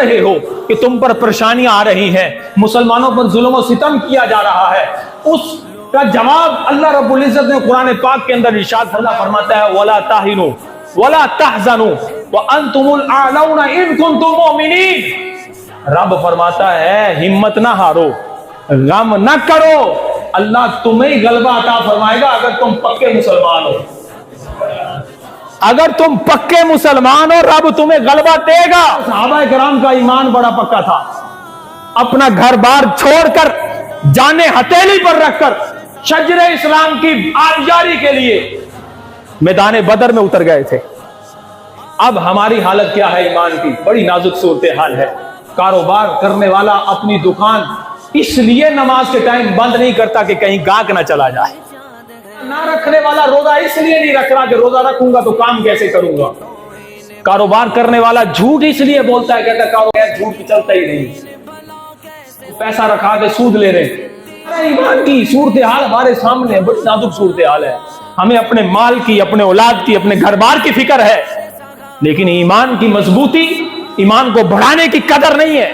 رہے ہو کہ تم پر پریشانیاں آ رہی ہیں، مسلمانوں پر ظلم و ستم کیا جا رہا ہے، اس کا جواب اللہ رب العزت نے قرآن پاک کے اندر ارشاد فرماتا ہے وَلَا تَهِنُوا وَلَا تَحْزَنُوا وَأَنْتُمُ الْأَعْلَوْنَ إِن كُنتُم مُؤْمِنِينَ۔ رب فرماتا ہے ہمت نہ ہارو، غم نہ کرو، اللہ تمہیں غلبہ عطا فرمائے گا اگر تم پکے مسلمان ہو۔ اگر تم پکے مسلمان ہو رب تمہیں غلبہ دے گا۔ صحابہ کرام کا ایمان بڑا پکا تھا، اپنا گھر بار چھوڑ کر، جانے ہتھیلی پر رکھ کر شجر اسلام کی آبیاری کے لیے میدان بدر میں اتر گئے تھے۔ اب ہماری حالت کیا ہے ایمان کی؟ بڑی نازک صورتحال ہے۔ کاروبار کرنے والا اپنی دکان اس لیے نماز کے ٹائم بند نہیں کرتا کہ کہیں گاہک نہ چلا جائے، نہ رکھنے والا روزہ اس لیے نہیں رکھ رہا کہ روزہ رکھوں گا تو کام کیسے کروں گا، کاروبار کرنے والا جھوٹ اس لیے بولتا ہے، کہتا ہے کاروبار جھوٹ چلتا ہی نہیں، پیسہ رکھا کے سود لے رہے۔ ایمان کی صورتحال ہمارے سامنے بڑی نازک صورتحال ہے، ہمیں اپنے مال کی، اپنے اولاد کی، اپنے گھر بار کی فکر ہے، لیکن ایمان کی مضبوطی، ایمان کو بڑھانے کی قدر نہیں ہے۔